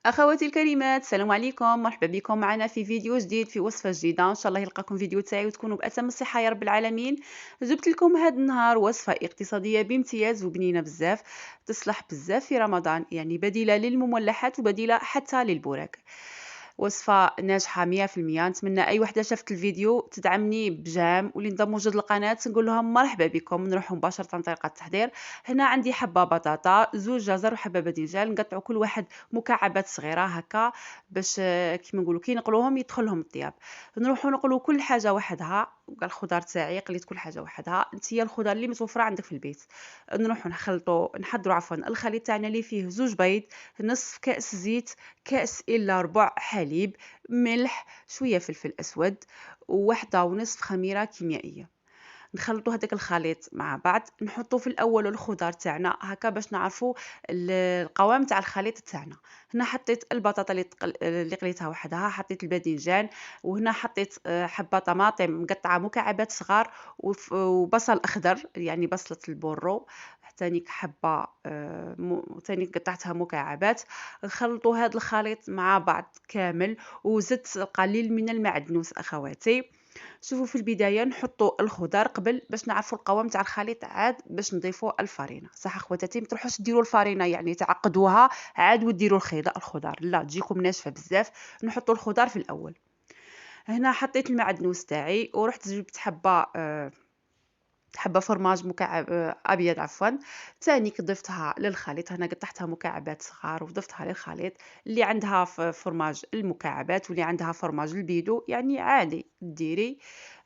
اخواتي الكريمات، السلام عليكم، مرحبا بكم معنا في فيديو جديد في وصفه جديده. ان شاء الله يلقاكم فيديو تاعي وتكونوا باتم الصحه يا رب العالمين. جبت لكم هذا النهار وصفه اقتصاديه بامتياز وبنينه بزاف، تصلح بزاف في رمضان، يعني بديله للمملحات وبديله حتى للبوراك. وصفه ناجحه 100%. نتمنى اي وحده شافت الفيديو تدعمني بجام، واللي انضم موجود للقناه نقول لهم مرحبا بكم. نروح مباشره لطريقه التحضير. هنا عندي حبه بطاطا، زوج جزر وحبه باذنجان. نقطعوا كل واحد مكعبات صغيره هكا باش كيما نقولوا كي نقلوهم يدخلهم الطياب. نروحوا نقلوا كل حاجه وحدها. وكاع الخضار تاعي قليت كل حاجه وحدها. انتيا الخضار اللي متوفره عندك في البيت. نروحوا نحضروا الخليط تاعنا اللي فيه زوج بيض، نصف كاس زيت، كاس الا ربع حليب، ملح، شويه فلفل اسود، وواحده ونصف خميره كيميائيه. نخلطوا هذاك الخليط مع بعض. نحطوا في الاول الخضار تاعنا هكا باش نعرفوا القوام تاع الخليط تاعنا. هنا حطيت البطاطا اللي قليتها وحدها، حطيت الباذنجان، وهنا حطيت حبه طماطم مقطعه مكعبات صغار، وبصل اخضر يعني بصله البورو تانيك حبه تانيك قطعتها مكعبات. نخلطوا هذا الخليط مع بعض كامل، وزدت قليل من المعدنوس اخواتي. شوفوا في البدايه نحطوا الخضار قبل باش نعرفوا القوام تاع الخليط، عاد باش نضيفوا الفرينه. صح اخواتاتي، ما تروحوش ديروا الفرينه يعني تعقدوها عاد وديروا الخضار، لا تجيكم ناشفه بزاف. نحطوا الخضار في الاول. هنا حطيت المعدنوس تاعي ورحت جبت حبه فرماج مكعب ابيض عفوا. ثاني ضفتها للخليط. هنا قطعتها مكعبات صغار وضفتها للخليط. اللي عندها فرماج المكعبات واللي عندها فرماج البيدو يعني عادي ديري،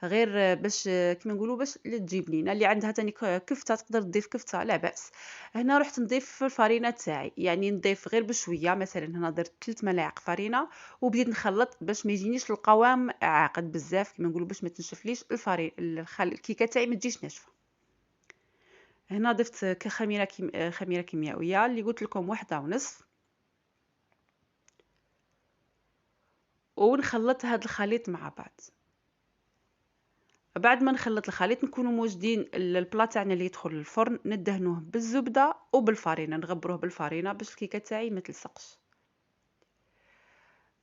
غير باش كما نقولوا باش تجيب لينا. اللي عندها ثاني كفته تقدر تضيف كفته لا باس. هنا رحت نضيف الفرينه تاعي، يعني نضيف غير بشويه. مثلا هنا درت 3 ملاعق فرينه وبديت نخلط باش ما يجينيش القوام عاقد بزاف، كما نقولوا باش ما تنشفليش الكيكه تاعي ما تجيش ناشفه. هنا ضفت خميره كيميائيه اللي قلت لكم واحده ونصف، ونخلط هذا الخليط مع بعض. بعد ما نخلط الخليط نكونوا موجدين البلا تاعنا اللي يدخل الفرن، ندهنوه بالزبده وبالفرينه، نغبروه بالفرينه باش الكيكه تاعي ما تلصقش.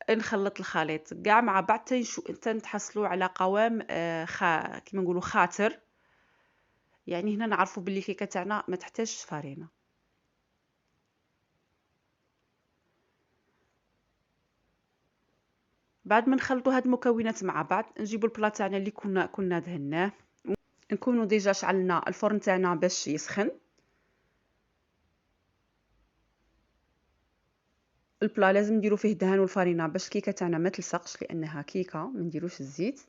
نخلط الخليط كاع مع بعض تنحصلوا على قوام كيما نقولوا خاطر. يعني هنا نعرفوا باللي الكيكه تاعنا ما تحتاجش فرينه. بعد ما نخلطوا هاد المكونات مع بعض نجيبوا البلا تاعنا اللي كنا دهناه. نكونوا ديجا شعلنا الفرن تاعنا باش يسخن. البلا لازم نديروا فيه دهان والفرينه باش الكيكه تاعنا ما تلصقش، لانها كيكه ما نديروش الزيت.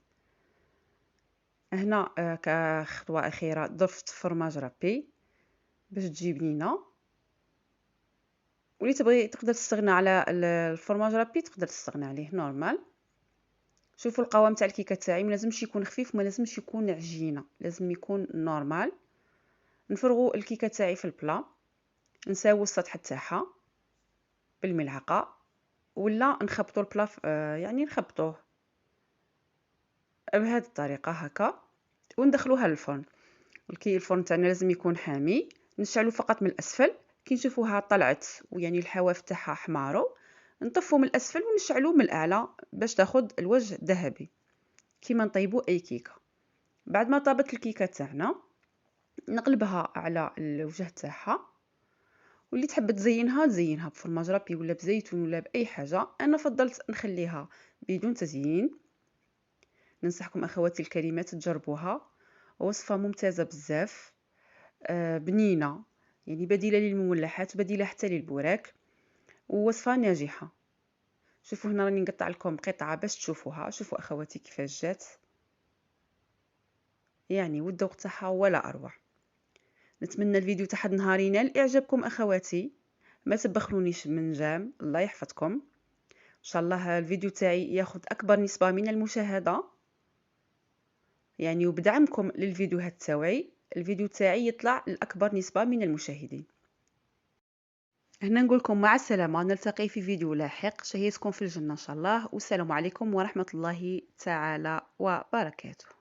هنا كخطوه اخيره ضفت فرماج رابي باش تجيب لينا. واللي تبغي تقدر تستغنى على الفرماج رابي تقدر تستغنى عليه نورمال. شوفوا القوام تاع الكيكه تاعي ما لازمش يكون خفيف وما لازمش يكون عجينه، لازم يكون نورمال. نفرغوا الكيكه تاعي في البلا، نساووا السطح تاعها بالملعقه، ولا نخبطوا البلا يعني نخبطوه بهذه الطريقه هكا، وندخلوها للفرن. الفرن تاعنا لازم يكون حامي. نشعلو فقط من الاسفل. كي نشوفوها طلعت ويعني الحواف تاعها حمارو، نطفو من الاسفل ونشعلو من الاعلى باش تاخذ الوجه ذهبي كيما نطيبو اي كيكه. بعد ما طابت الكيكه تاعنا نقلبها على الوجه تاعها، واللي تحب تزينها بفرماج رابي ولا بزيتون ولا باي حاجه. انا فضلت نخليها بدون تزيين. ننصحكم اخواتي الكريمات تجربوها، وصفه ممتازه بزاف، بنينه، يعني بديله للمملحات وبديله حتى للبوراك، ووصفه ناجحه. شوفوا هنا راني نقطع لكم قطعه باش تشوفوها. شوفوا اخواتي كيفاش جات، يعني والذوق تاعها ولا اروع. نتمنى الفيديو تاع هاد النهار ينال اعجابكم اخواتي. ما تبخلونيش من جام، الله يحفظكم. ان شاء الله الفيديو تاعي ياخذ اكبر نسبه من المشاهده، يعني وبدعمكم للفيديوهات تاعي الفيديو تاعي يطلع لاكبر نسبه من المشاهدين. هنا نقولكم مع السلامه، نلتقي في فيديو لاحق. شهيتكم في الجنه ان شاء الله، والسلام عليكم ورحمه الله تعالى وبركاته.